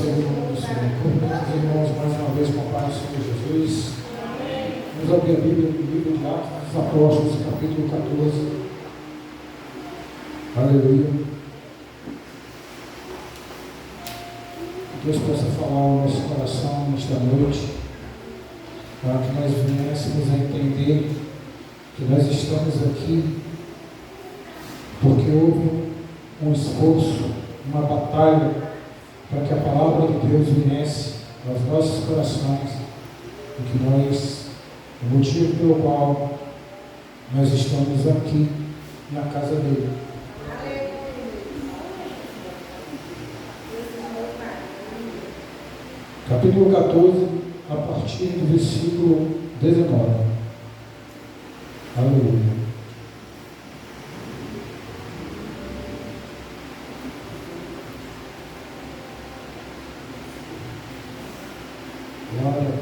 seja o nome do Senhor. Cumprimento os irmãos mais uma vez com a paz do Senhor Jesus. Vamos abrir a Bíblia no livro de Atos dos Apóstolos, capítulo 14. Aleluia. Que Deus possa falar ao nosso coração nesta noite, para que nós viéssemos a entender que nós estamos aqui porque houve um esforço, uma batalha para que a palavra de Deus viesse aos nossos corações, e que nós, o motivo pelo qual nós estamos aqui na casa dele. Capítulo 14, a partir do versículo 19. Aleluia. Glória a Deus.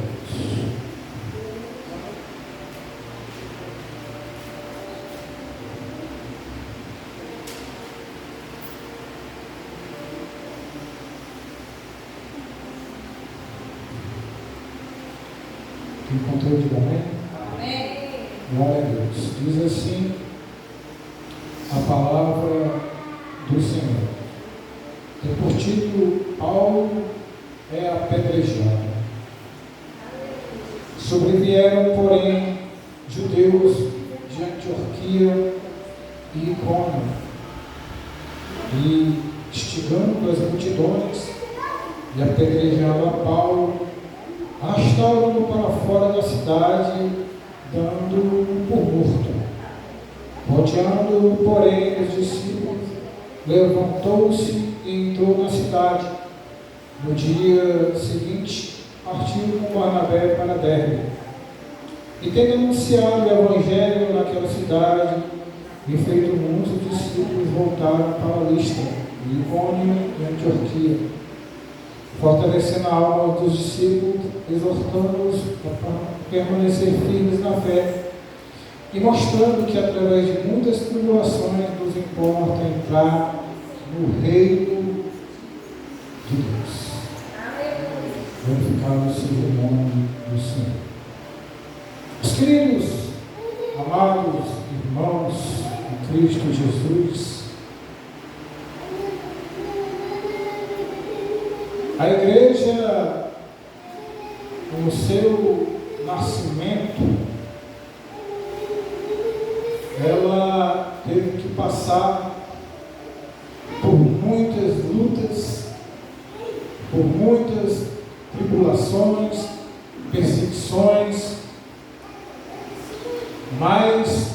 Encontrou de amém? Amém. Glória a Deus. Diz assim a palavra do Senhor. Tem por título: Paulo é apedrejado. Sobrevieram, porém, judeus de Antioquia e Icônio, e instigando as multidões, e apedrejaram a Paulo, arrastaram-no para fora da cidade, dando-o por morto. Rodeando-o, porém, os discípulos, levantou-se e entrou na cidade. No dia seguinte, partiu com Barnabé para Derbe. E tendo anunciado o evangelho naquela cidade, e feito muitos discípulos, voltaram para Listra, Icônio e Antioquia, fortalecendo a alma dos discípulos, exortando-os a permanecer firmes na fé, e mostrando que através de muitas tribulações nos importa entrar no reino de Deus. Glorificado seja o nome do Senhor. Os queridos, amados irmãos em Cristo Jesus, a igreja, no seu nascimento, ela teve que passar por muitas lutas, por muitas tribulações, perseguições, mas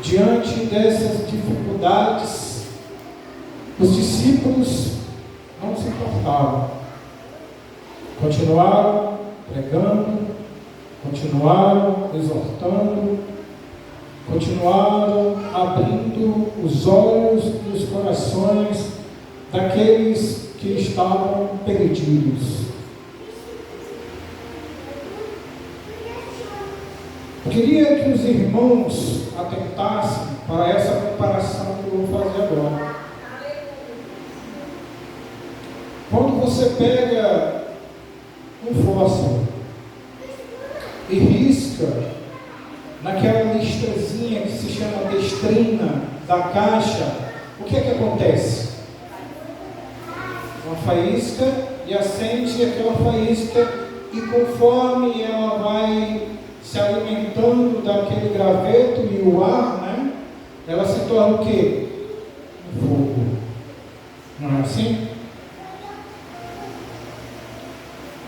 diante dessas dificuldades, os discípulos não se importavam, continuaram pregando, continuaram exortando, continuaram abrindo os olhos e os corações daqueles que estavam perdidos. Eu queria que os irmãos atentassem para essa comparação que eu vou fazer agora. Quando você pega um fósforo e risca naquela listrazinha que se chama destrina da caixa, o que é que acontece? Uma faísca, e acende aquela faísca, e conforme ela vai se alimentando daquele graveto e o ar, né, ela se torna o quê? Um fogo. Não é assim?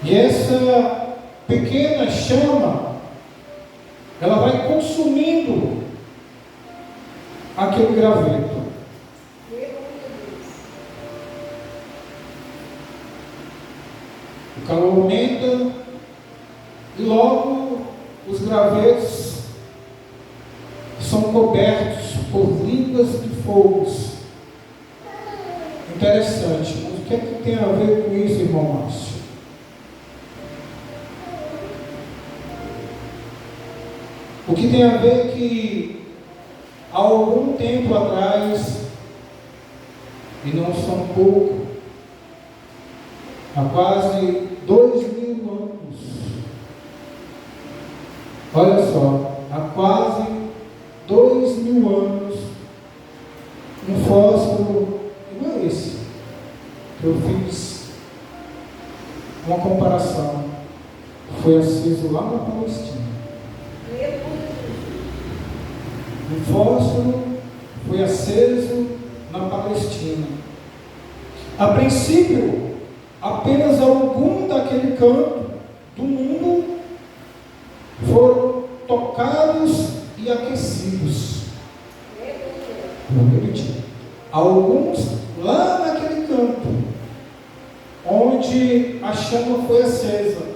E essa pequena chama, ela vai consumindo aquele graveto. O calor aumenta e logo os gravetos são cobertos por línguas de fogos. Interessante, mas o que é que tem a ver com isso, irmão Márcio? O que tem a ver é que há algum tempo atrás, e não são pouco, há quase 2000 anos. Olha só, há quase 2000 anos, um fósforo igual a esse, que eu fiz uma comparação, foi aceso lá na Palestina. Um fósforo foi aceso na Palestina. A princípio, apenas algum daquele canto do mundo foram tocados e aquecidos. Vou repetir. Alguns lá naquele canto, onde a chama foi acesa,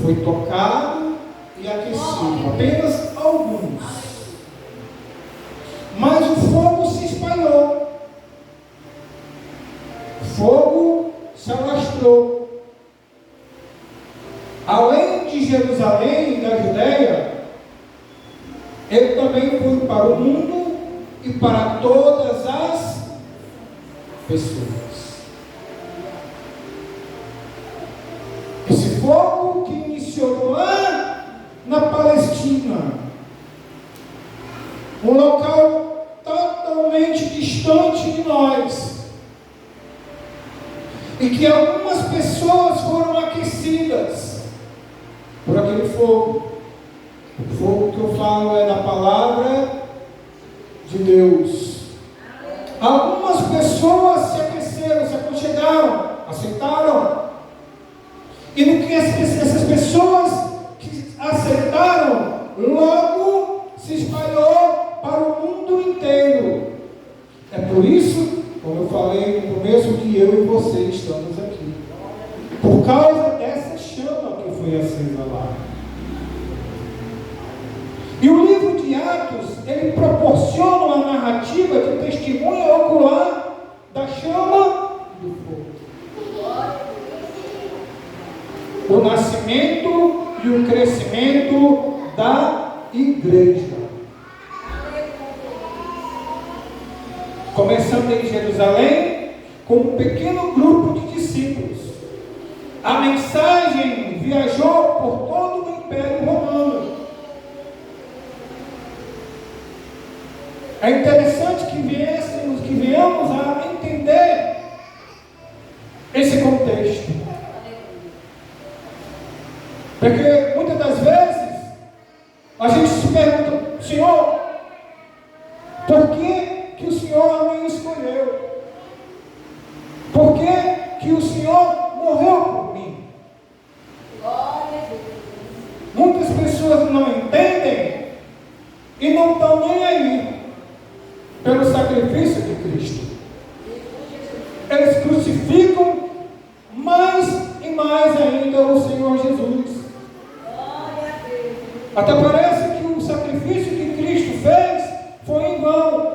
foi tocado e aquecido. Apenas alguns. Mas o fogo se espalhou. O fogo se alastrou. Além de Jerusalém e da Judéia, ele também foi para o mundo e para todas as pessoas. Esse fogo que iniciou lá na Palestina, um local totalmente distante de nós, e que algumas pessoas foram aquecidas por aquele fogo. O fogo que eu falo é da palavra de Deus. Algumas pessoas se aqueceram, se aconchegaram, aceitaram. E no que essas pessoas que aceitaram, logo se espalhou para o mundo inteiro. É por isso, como eu falei no começo, que eu e você estamos aqui. Por causa dessa chama que foi acesa lá. E o livro de Atos, ele proporciona uma narrativa de testemunho ocular da chama do fogo. O nascimento e o crescimento da igreja. Começando em Jerusalém, com um pequeno grupo de discípulos. A mensagem viajou por todo o Império Romano. É interessante que venhamos a entender esse contexto. Porque muitas das vezes a gente se pergunta: Senhor, por que o Senhor me escolheu? Por que o Senhor morreu por mim? Muitas pessoas não entendem e não estão nem aí pelo sacrifício de Cristo. Eles crucificam mais e mais ainda o Senhor Jesus. Até parece que o sacrifício que Cristo fez foi em vão.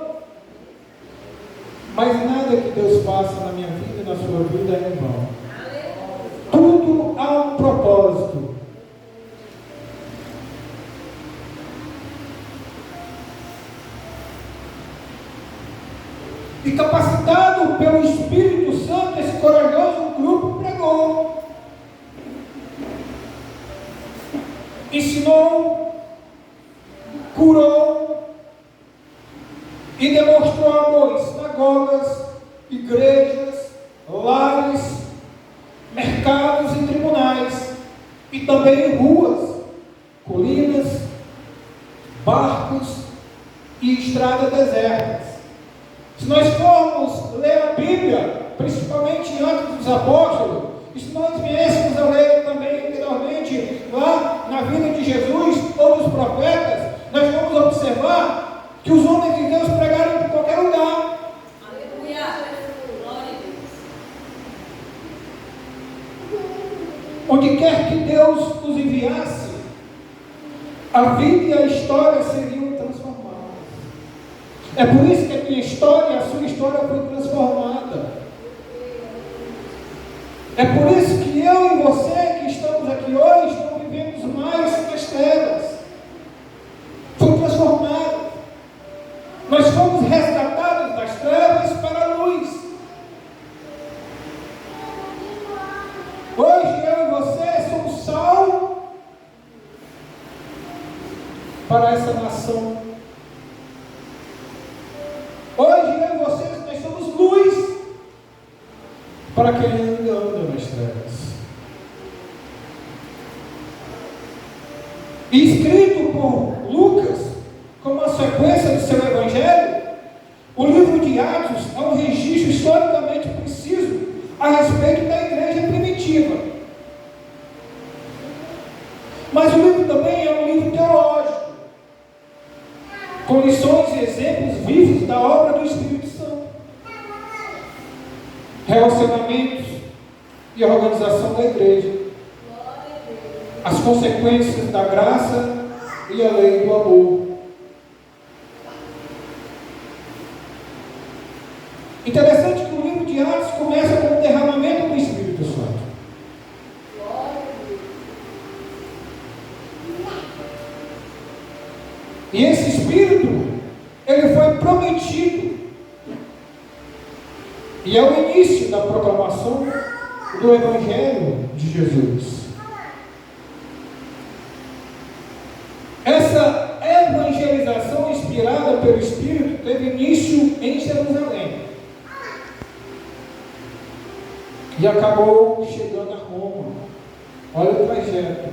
Mas nada que Deus faça na minha vida e na sua vida é em vão. Tudo há um propósito. E capacitado pelo Espírito Santo, esse corajoso grupo pregou, ensinou, curou e demonstrou amor em sinagogas, igrejas, lares, mercados e tribunais, e também em ruas, colinas, barcos e estradas desertas. Se nós formos ler a Bíblia, principalmente em Atos dos Apóstolos, e se nós viéssemos a ler também anteriormente lá na vida de Jesus ou dos profetas, nós vamos observar que os homens de Deus pregaram em qualquer lugar. Aleluia! Glória a Deus! Onde quer que Deus os enviasse, a vida e a história seriam transformadas. É por isso que a minha história, a sua história foi transformada. É por isso que eu e você que estamos aqui hoje não vivemos mais nas trevas. Foi transformado. Nós fomos resgatados das trevas para a luz. para essa nação. Hoje eu e vocês, nós somos luz para quem ainda anda nas trevas. E escrito por Lucas, como a sequência do seu evangelho, o livro de Atos é um registro historicamente preciso a respeito da igreja primitiva. Mas o livro também é um livro teológico, com lições e exemplos vivos da obra do Espírito Santo, relacionamentos e organização da igreja, as consequências da graça e a lei do amor. Interessante que o livro de Atos começa com o derramamento do Espírito Santo. E esse Espírito, ele foi prometido. E é o início da proclamação do Evangelho de Jesus. Essa evangelização inspirada pelo Espírito teve início em Jerusalém. E acabou chegando a Roma. Olha o trajeto.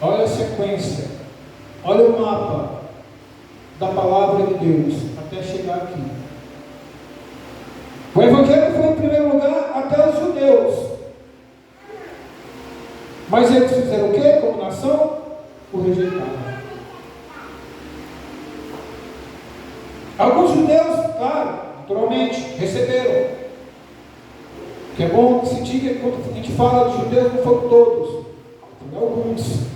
Olha a sequência. Olha o mapa da palavra de Deus até chegar aqui. O Evangelho foi em primeiro lugar até os judeus. Mas eles fizeram o quê como nação? O rejeitaram. Alguns judeus, claro, naturalmente, receberam. Que é bom que se diga que quando a gente fala dos judeus, não foram todos, foram alguns.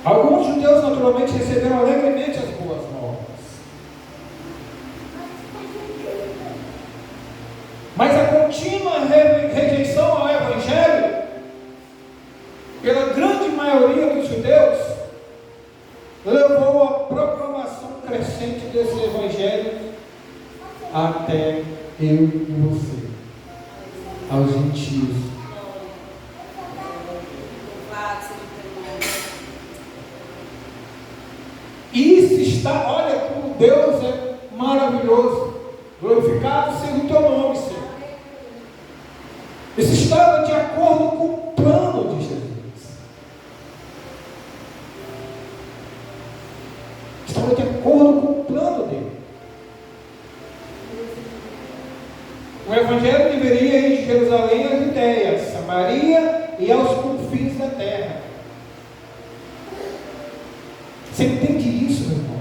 Alguns judeus naturalmente receberam alegremente as boas novas. Mas a contínua rejeição ao Evangelho, pela grande maioria dos judeus, levou à proclamação crescente desse Evangelho até eu e você, aos gentios. Isso está, olha como Deus é maravilhoso. Glorificado seja o teu nome, Senhor. Isso estava de acordo com o plano de Jesus. Estava de acordo com o plano dele. O Evangelho deveria ir de Jerusalém à Judeia, Samaria e aos confins da terra. Você entende isso, meu irmão?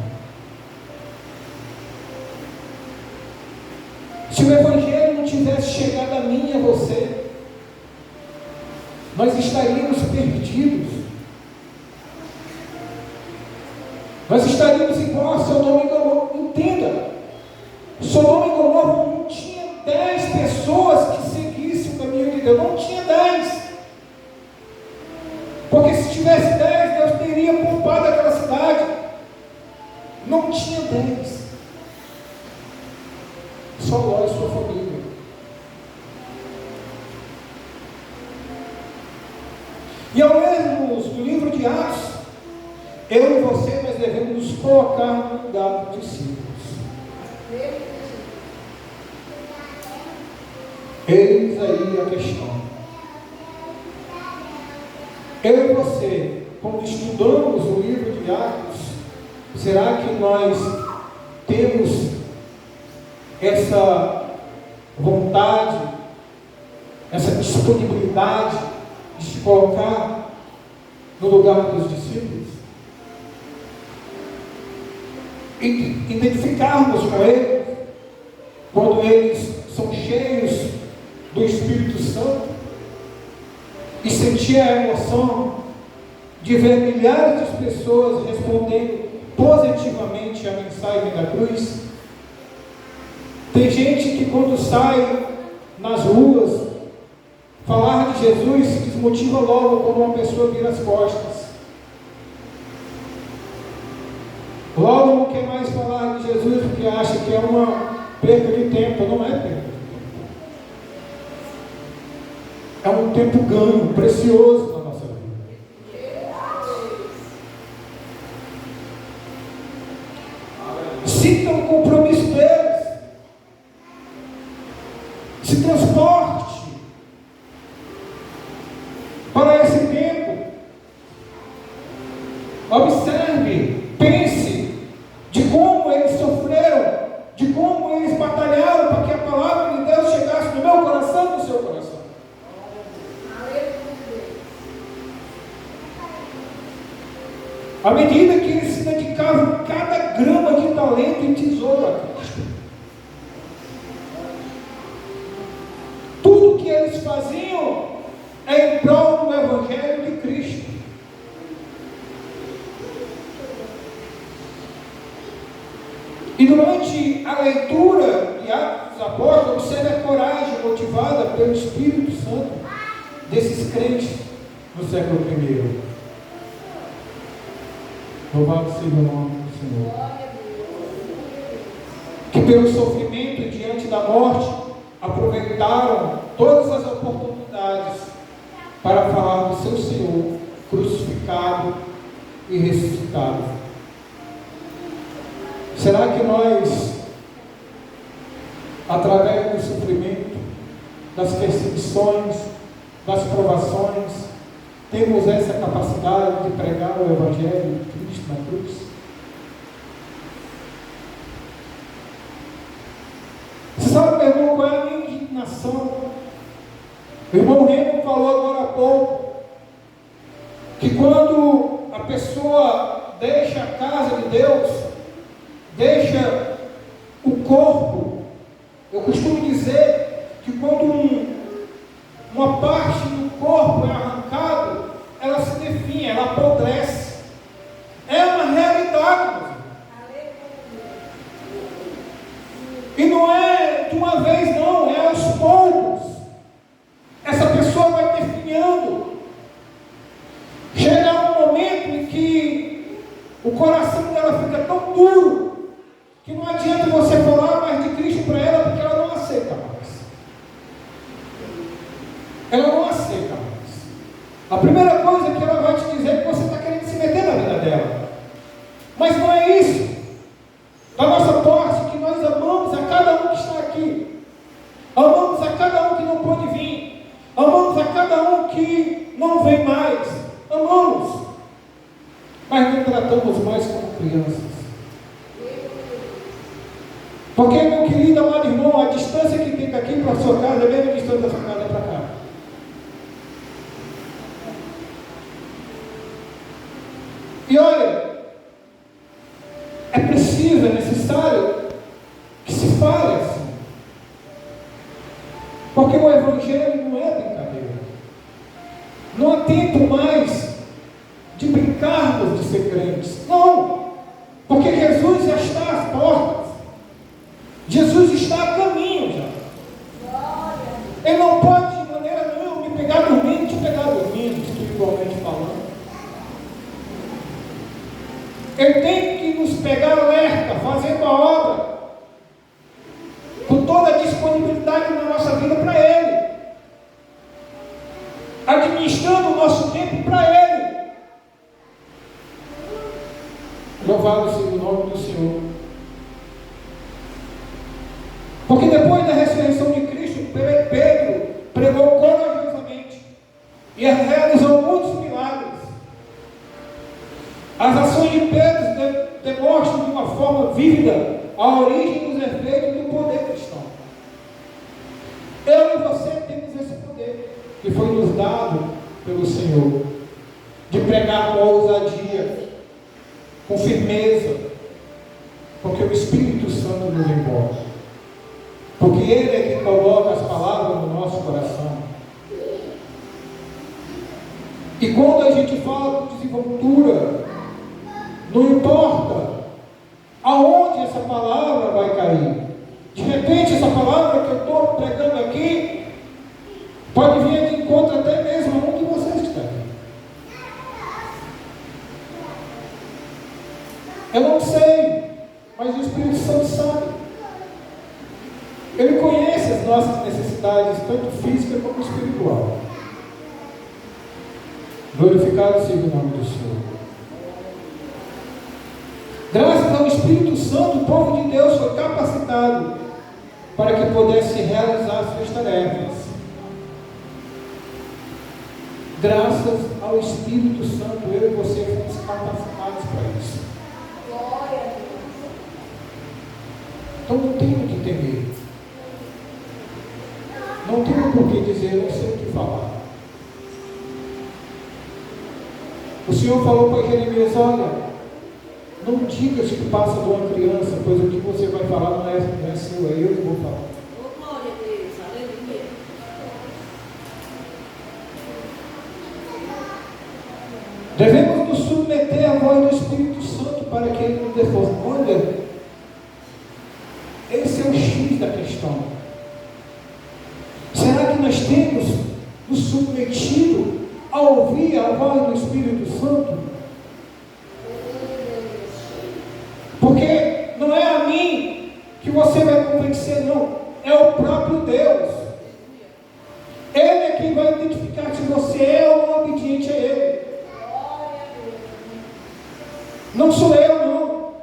Se o Evangelho não tivesse chegado a mim e a você, nós estaríamos perdidos. Nós estaríamos igual a Sodoma e Gomorra. Entenda, Sodoma e Gomorra não tinha 10 pessoas que seguissem o caminho de Deus. Não tinha 10. Porque se tivesse 10, Deus teria poupado aquela cidade. Não tinha 10. Só Ló e sua família. E ao lermos do livro de Atos, eu e você, nós devemos nos colocar no lugar dos discípulos. Eis aí a questão. Eu e você, quando estudamos o livro de Atos, será que nós temos essa vontade, essa disponibilidade de se colocar no lugar dos discípulos? E identificarmos com eles, quando eles são cheios do Espírito Santo, e sentir a emoção de ver milhares de pessoas respondendo positivamente à mensagem da cruz. Tem gente que quando sai nas ruas, falar de Jesus se desmotiva logo quando uma pessoa vira as costas. Logo não quer mais falar de Jesus porque acha que é uma perda de tempo. Não é perda de tempo. É um tempo ganho, precioso na nossa vida. Se transporte para esse tempo. Observe, pense de como eles sofreram, de como eles batalharam para que a palavra de Deus chegasse no meu coração e no seu coração. À medida que eles se dedicavam cada grama de talento e tesouro a Cristo. Tudo que eles faziam é em prol do Evangelho de Cristo. E durante a leitura de Atos dos Apóstolos, observe a coragem motivada pelo Espírito Santo desses crentes no século I. Louvado seja o nome do Senhor. Que pelo sofrimento diante da morte, aproveitaram todas as oportunidades para falar do seu Senhor crucificado e ressuscitado. Será que nós, através do sofrimento, das perseguições, das provações, temos essa capacidade de pregar o Evangelho de Cristo na cruz? Você sabe, meu irmão, qual é a minha indignação? O irmão Remo falou agora há pouco que quando a pessoa deixa a casa de Deus, deixa o corpo, eu costumo dizer que quando uma parte do corpo é arrancado, ela se definha, ela apodrece. É uma realidade, meu filho. E não é de uma vez não, é aos poucos. Essa pessoa vai definhando. Chega um momento em que o coração dela fica tão duro que não adianta você falar mais de Cristo para ela, porque ela não aceita mais. Ela não aceita mais. A primeira coisa que ela vai te dizer é que você está querendo se meter na vida dela. Mas não é isso. Da nossa parte, que nós amamos a cada um que está aqui. Amamos a cada um que não pode vir. Amamos a cada um que não vem mais. Amamos. Mas não tratamos mais como crianças. Porque, meu querido amado irmão, a distância que tem daqui para a sua casa é a mesma distância da sua casa para cá. E olha, é preciso, é necessário que se fale assim. Porque o Evangelho não é brincadeira. Não há tempo mais de brincarmos de ser crentes. Não! Porque Jesus já está às portas. Jesus está a caminho já. Ele não pode de maneira nenhuma me pegar dormindo, te pegar dormindo, espiritualmente falando. Ele tem que nos pegar alerta, fazendo a obra, com toda a disponibilidade na nossa vida para Ele, administrando o nosso tempo para Ele. Louvado seja o nome do Senhor. Porque depois da ressurreição de Cristo, Pedro pregou corajosamente e realizou muitos milagres. As ações de Pedro demonstram de uma forma vívida a origem dos efeitos do poder cristão. Eu e você temos esse poder que foi nos dado pelo Senhor, de pregar com ousadia, com firmeza, porque o Espírito Santo nos envolve. Porque Ele é quem coloca as palavras no nosso coração. E quando a gente fala de desenvoltura, não importa aonde essa palavra vai cair. De repente, essa palavra que eu estou pregando aqui pode vir de encontro até mesmo onde você está. Eu não sei, mas o Espírito Santo sabe. Ele conhece as nossas necessidades, tanto física como espiritual. Glorificado seja o nome do Senhor. Graças ao Espírito Santo, o povo de Deus foi capacitado para que pudesse realizar as suas trevas. Graças ao Espírito Santo, eu e você fomos capacitados para isso. Glória a Deus. Então não tenho que temer. Não tenho por que dizer, não sei o que falar. O Senhor falou para Jeremias: olha, não digas que passa de uma criança, pois o que você vai falar não é seu, é eu que vou falar. Oh, glória a Deus, aleluia. Devemos nos submeter à voz do Espírito Santo para que Ele nos dê força. Olha, esse é o X da questão. Será que nós temos nos submetido a ouvir a voz do Espírito Santo? Porque não é a mim que você vai convencer, não. É o próprio Deus. Ele é quem vai identificar se você é ou não obediente a Ele. Não sou eu, não.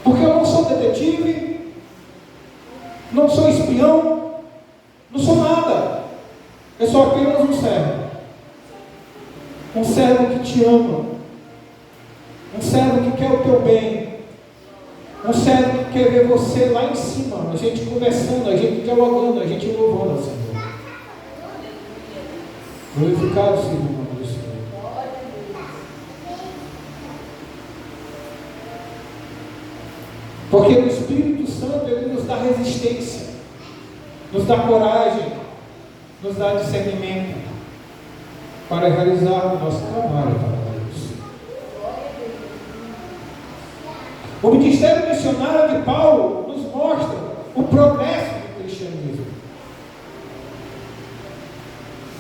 Porque eu não sou detetive, não sou espião, não sou nada. Eu sou apenas um servo. Um servo que te ama. Um servo que quer o teu bem. Um servo que quer ver você lá em cima. A gente conversando, a gente dialogando, a gente louvando, Senhor. Glorificado seja o nome do Senhor. Porque o Espírito Santo, Ele nos dá resistência, nos dá coragem, nos dá discernimento para realizar o nosso trabalho para Deus. O ministério missionário de Paulo nos mostra o progresso do cristianismo.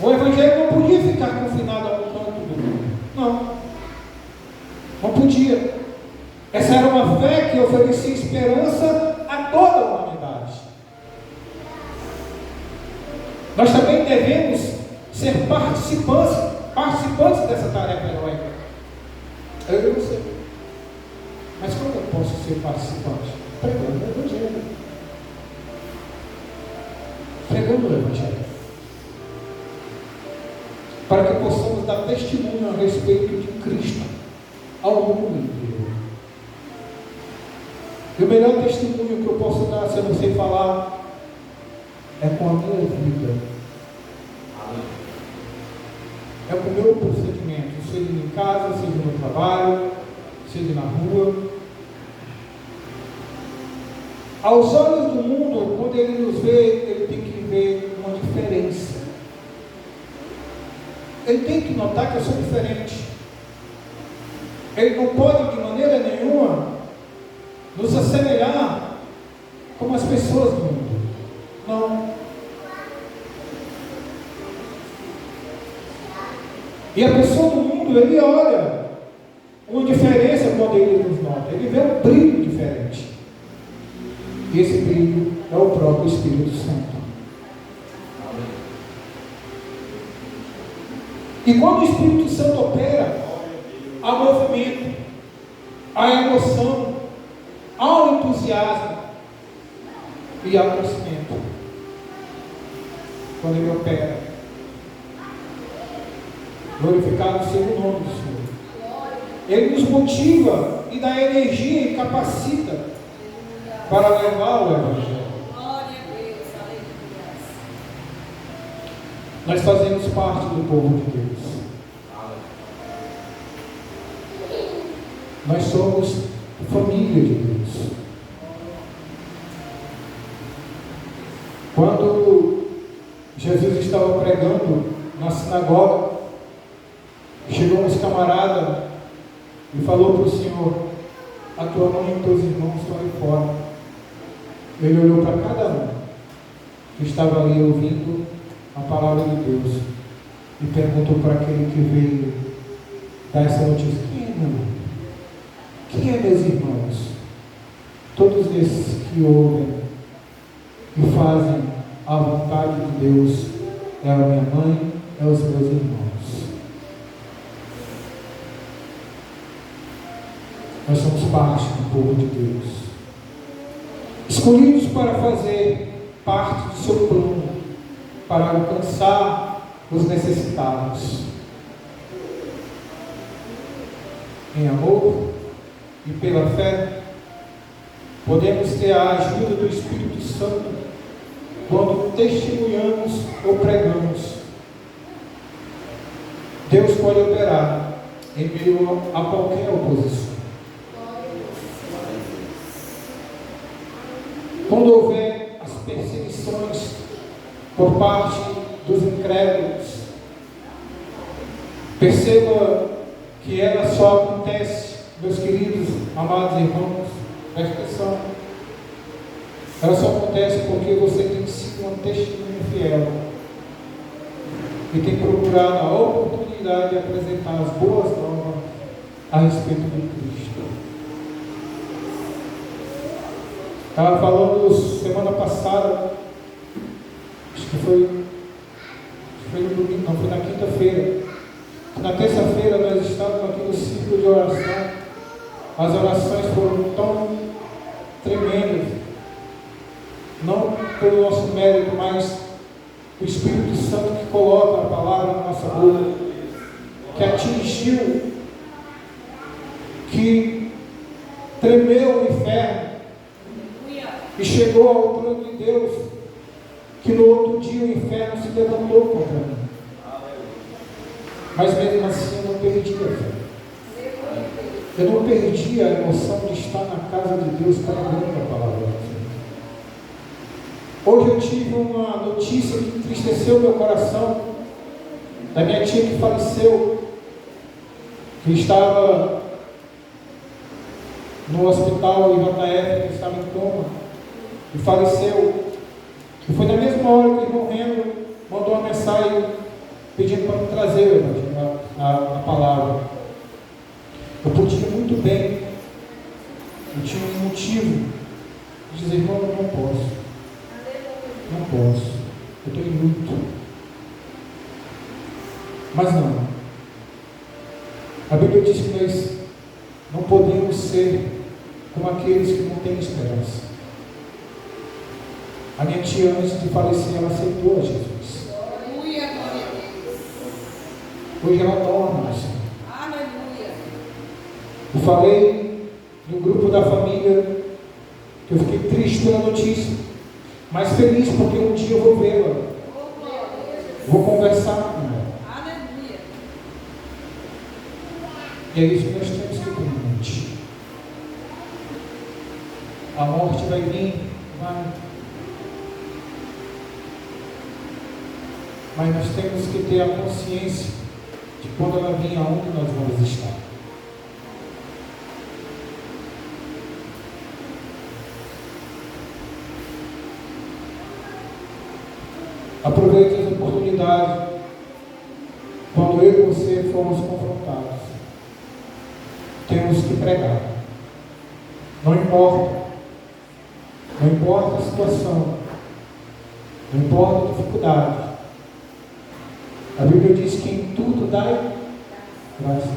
O Evangelho não podia ficar confinado a um canto do mundo. Não podia. Essa era uma fé que oferecia esperança a toda a humanidade. Nós também devemos ser participantes dessa tarefa heróica. Eu não sei. Mas como eu posso ser participante? Pregando o Evangelho. Pregando o Evangelho. Para que possamos dar testemunho a respeito de Cristo ao mundo inteiro. E o melhor testemunho que eu posso dar, se eu não sei falar, é com a minha vida. É com o meu procedimento, seja em casa, seja no trabalho, seja na rua. Aos olhos do mundo, quando ele nos vê, ele tem que ver uma diferença. Ele tem que notar que eu sou diferente. Ele não pode, de maneira nenhuma, nos assemelhar como as pessoas do mundo. Não. E a pessoa do mundo, ele olha uma diferença quando ele nos nota. Ele vê um brilho diferente. E esse brilho é o próprio Espírito Santo. E quando o Espírito Santo opera, há movimento, há emoção, há um entusiasmo e há crescimento. Quando ele opera, glorificado seja o nome do Senhor. Ele nos motiva e dá energia e capacita para levar o Evangelho. Nós fazemos parte do povo de Deus. Nós somos família de Deus. Quando Jesus estava pregando na sinagoga, chegou um camarada e falou para o Senhor: a tua mãe e teus irmãos estão aí fora. Ele olhou para cada um que estava ali ouvindo a palavra de Deus e perguntou para aquele que veio dar essa notícia: quem é meu irmão? Quem é meus irmãos? Todos esses que ouvem e fazem a vontade de Deus é a minha mãe, é os meus irmãos. Nós somos parte do povo de Deus, escolhidos para fazer parte do seu plano para alcançar os necessitados. Em amor e pela fé, podemos ter a ajuda do Espírito Santo quando testemunhamos ou pregamos. Deus pode operar em meio a qualquer oposição. Quando houver as perseguições por parte dos incrédulos, perceba que ela só acontece, meus queridos, amados irmãos, presta atenção. Ela só acontece porque você tem sido uma testemunha fiel e tem procurado a oportunidade de apresentar as boas novas a respeito de Cristo. Estava falando semana passada, acho que foi no domingo, não, foi na quinta-feira. Na terça-feira nós estávamos aqui no ciclo de oração. As orações foram tão tremendas, não pelo nosso mérito, mas o Espírito Santo que coloca a palavra na nossa boca, que atingiu, que tremeu o inferno e chegou ao trono de Deus, que no outro dia o inferno se levantou contra mim. Mas mesmo assim eu não perdi a fé. Eu não perdi a emoção de estar na casa de Deus pregando a palavra de Deus. Hoje eu tive uma notícia que entristeceu meu coração, da minha tia que faleceu, que estava no hospital Ivataé, que estava em coma, e faleceu. E foi na mesma hora que ele morrendo, mandou uma mensagem pedindo para me trazer a palavra. Eu podia muito bem, eu tinha um motivo de dizer, irmão, eu não posso. Não posso, eu estou em luto. Mas não. A Bíblia diz que nós não podemos ser como aqueles que não têm esperança. A minha tia, antes de falecer, ela aceitou a Jesus. Hoje ela dorme no Senhor. Eu falei no grupo da família que eu fiquei triste pela notícia, mas feliz porque um dia eu vou vê-la, vou conversar com ela. E é isso que nós temos que ter em mente. A morte vai vir, vai. Mas nós temos que ter a consciência de quando ela vir, aonde nós vamos estar. Aproveite as oportunidades quando eu e você fomos confrontados. Temos que pregar. Não importa a situação, não importa a dificuldade. A Bíblia diz que em tudo dai graças.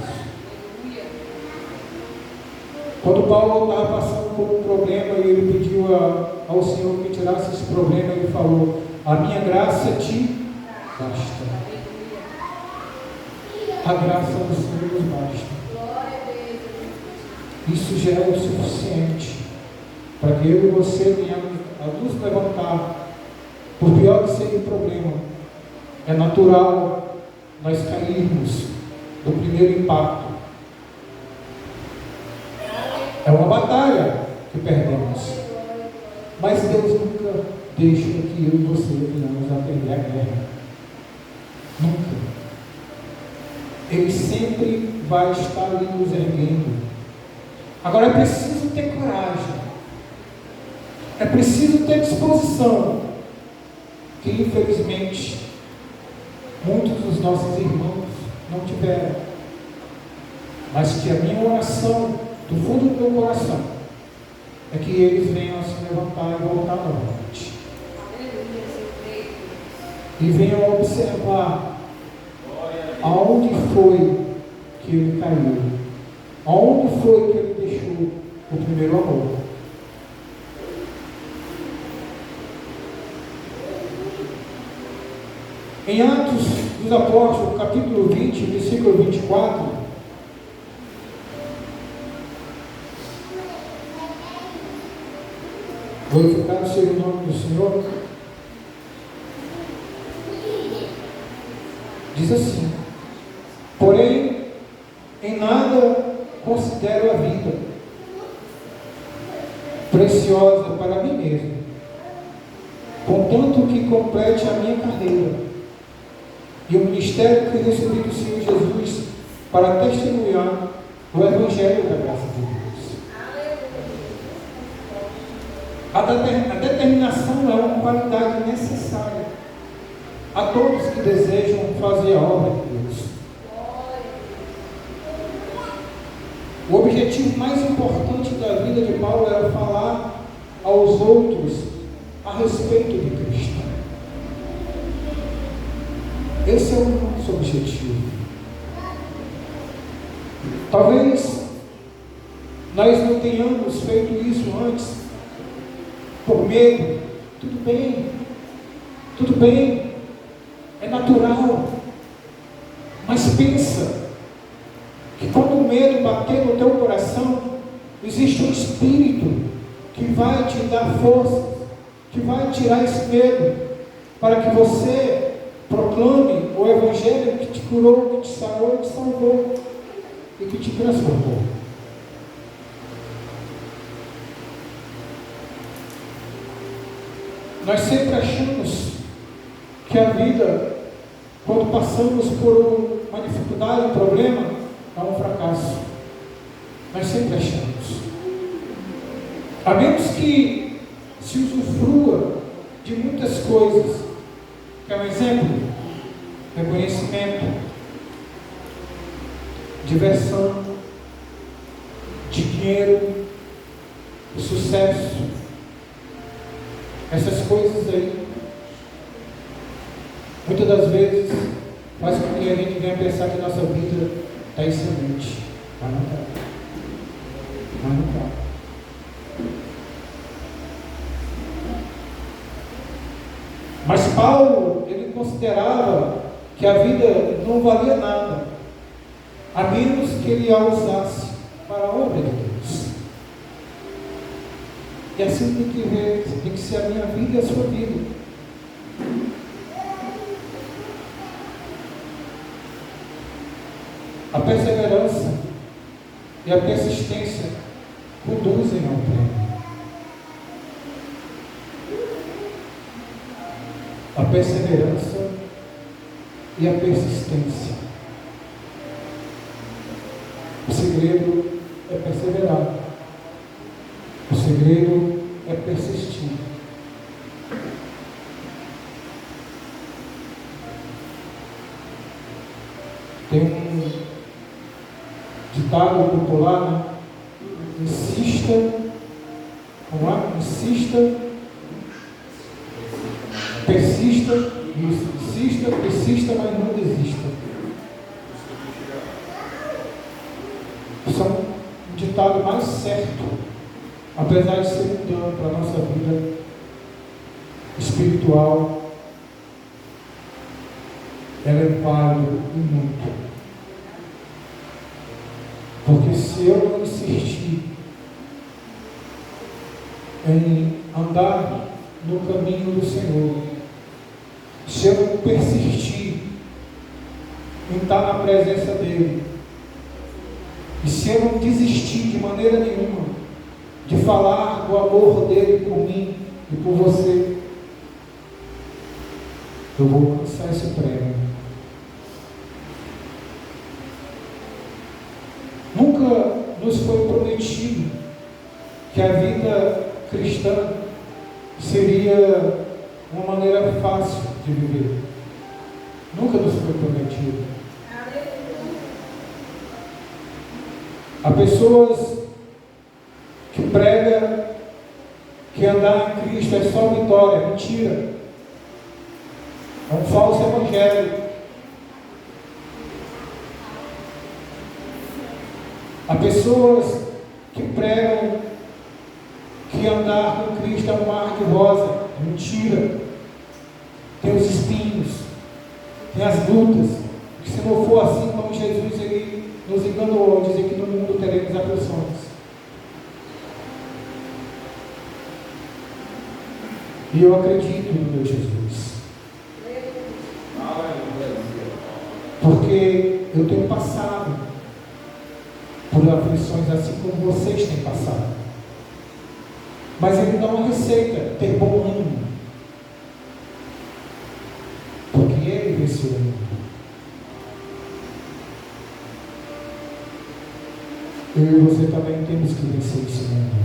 Quando Paulo estava passando por um problema e ele pediu ao Senhor que tirasse esse problema, ele falou: a minha graça te basta. A graça do Senhor nos basta. Isso já é o suficiente para que eu e você venhamos a nos levantar. Por pior que seja o problema, é natural nós cairmos do primeiro impacto. É uma batalha que perdemos. Mas Deus nunca deixa que eu e você venhamos a perder a guerra. Nunca. Ele sempre vai estar ali nos erguendo. Agora é preciso ter coragem. É preciso ter disposição. Que infelizmente muitos dos nossos irmãos não tiveram. Mas que a minha oração, do fundo do meu coração, é que eles venham a se levantar e voltar novamente. E venham a observar aonde foi que ele caiu, aonde foi que ele deixou o primeiro amor. Em Atos dos Apóstolos, capítulo 20, versículo 24, glorificado seja o nome do Senhor, diz assim: porém, em nada considero a vida preciosa para mim mesmo, contanto que complete a minha carreira e o ministério que recebi do Senhor Jesus para testemunhar o Evangelho da graça de Deus. A determinação é uma qualidade necessária a todos que desejam fazer a obra de Deus. O objetivo mais importante da vida de Paulo era falar aos outros a respeito de Cristo. Esse é o nosso objetivo. Talvez nós não tenhamos feito isso antes, por medo. Tudo bem, é natural. Mas pensa que quando o medo bater no teu coração, existe um Espírito que vai te dar força, que vai tirar esse medo, para que você proclame o Evangelho que te curou, que te sarou, que te salvou e que te transformou. Nós sempre achamos que a vida, quando passamos por uma dificuldade, um problema, é um fracasso. Nós sempre achamos. A menos que se usufrua de muitas coisas. Quer um exemplo? Reconhecimento, diversão, dinheiro, sucesso. Essas coisas aí, muitas das vezes, faz com que a gente venha pensar que a nossa vida está excelente. Mas não está. Mas não está. Mas Paulo, ele considerava que a vida não valia nada, a menos que ele a usasse para a obra de Deus. E assim tem que ser a minha vida e a sua vida. A perseverança e a persistência conduzem ao prêmio. A perseverança e a persistência. O segredo é perseverar. O segredo é persistir. Tem um ditado popular, né? Insista, vamos lá? Insista, persista, isso, persista, mas não desista. Isso é um ditado mais certo, apesar de ser um dano para a nossa vida espiritual. Ela é válido e muito. Porque se eu não insistir em andar no caminho do Senhor, se eu não persistir em estar na presença dEle, e se eu não desistir de maneira nenhuma de falar do amor dEle por mim e por você, eu vou alcançar esse prêmio. Nunca nos foi prometido que a vida cristã seria uma maneira fácil de viver. Nunca nos foi prometido. Há pessoas que pregam que andar em Cristo é só vitória. Mentira. É um falso evangelho. Há pessoas que pregam que andar com Cristo é um mar de rosa. Mentira. Tem os espinhos. tem as lutas. Que se não for assim como Jesus ele nos enganou ao dizer que no mundo teremos aflições. E eu acredito no meu Jesus. Porque eu tenho passado por aflições assim como vocês têm passado. Mas ele dá uma receita, ter bom ânimo. Porque ele venceu o mundo. Eu e você também temos que vencer esse mundo.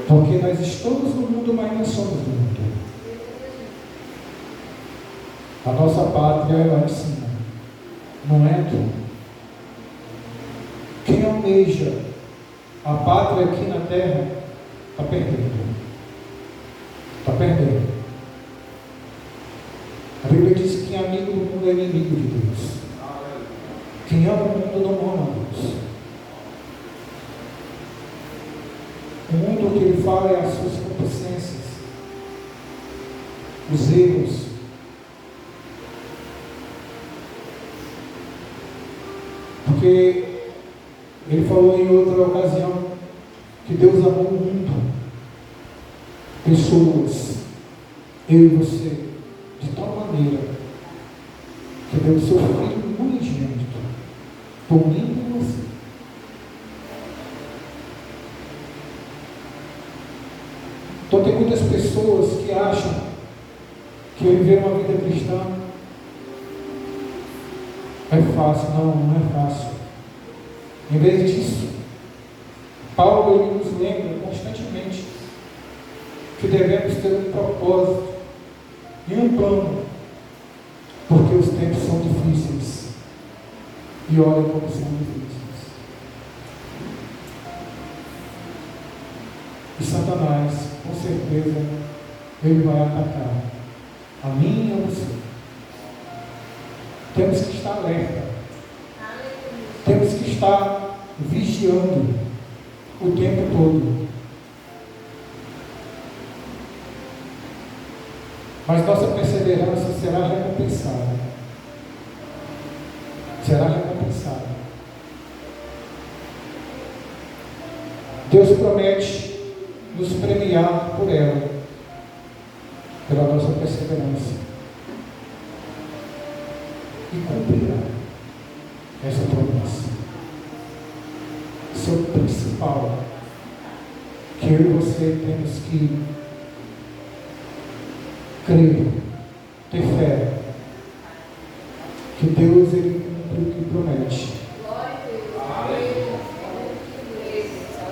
Porque nós estamos no mundo, mas não somos do mundo. A nossa pátria é lá em cima, não é aqui. Quem almeja a pátria aqui na terra, está perdendo. Está perdendo. A Bíblia diz que quem é amigo do mundo é inimigo de Deus. Quem ama o mundo não ama Deus. O mundo que ele fala é as suas concupiscências, os erros. Porque ele falou em outra ocasião que Deus amou o mundo, pessoas, eu e você, de tal maneira que deu o seu Filho unigênito por mim e por você. Então tem muitas pessoas que acham que viver uma vida cristã é fácil. Não, não é fácil. Em vez disso, Paulo ele nos lembra constantemente que devemos ter um propósito e um plano, porque os tempos são difíceis. E olha como são difíceis. E Satanás, com certeza, ele vai atacar a mim e a você. Temos que estar alerta. Temos que estar vigiando o tempo todo. Mas nossa perseverança será recompensada. Será recompensada. Deus promete nos premiar por ela, pela nossa perseverança. E cumprirá essa promessa. Isso é o principal que eu e você temos que crer, ter fé, que Deus ele cumpre o que promete.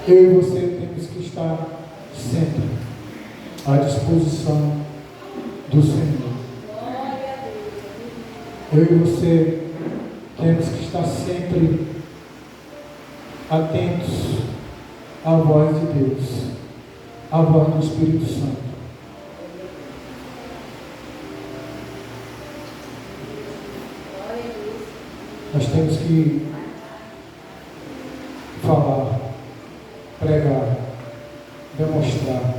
Eu e você temos que estar sempre à disposição do Senhor. Eu e você temos que estar sempre atentos à voz de Deus, à voz do Espírito Santo. Nós temos que falar, pregar, demonstrar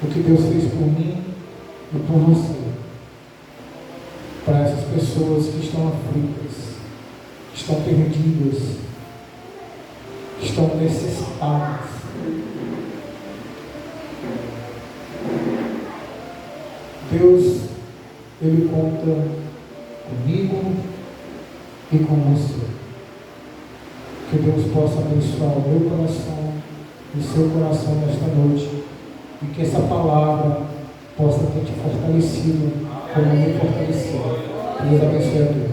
o que Deus fez por mim e por você, para essas pessoas que estão aflitas, que estão perdidas, que estão necessitadas. Deus, ele conta comigo e com você. Que Deus possa abençoar o meu coração e o seu coração nesta noite, e que essa palavra possa ter te fortalecido como me fortaleceu. Deus abençoe a todos.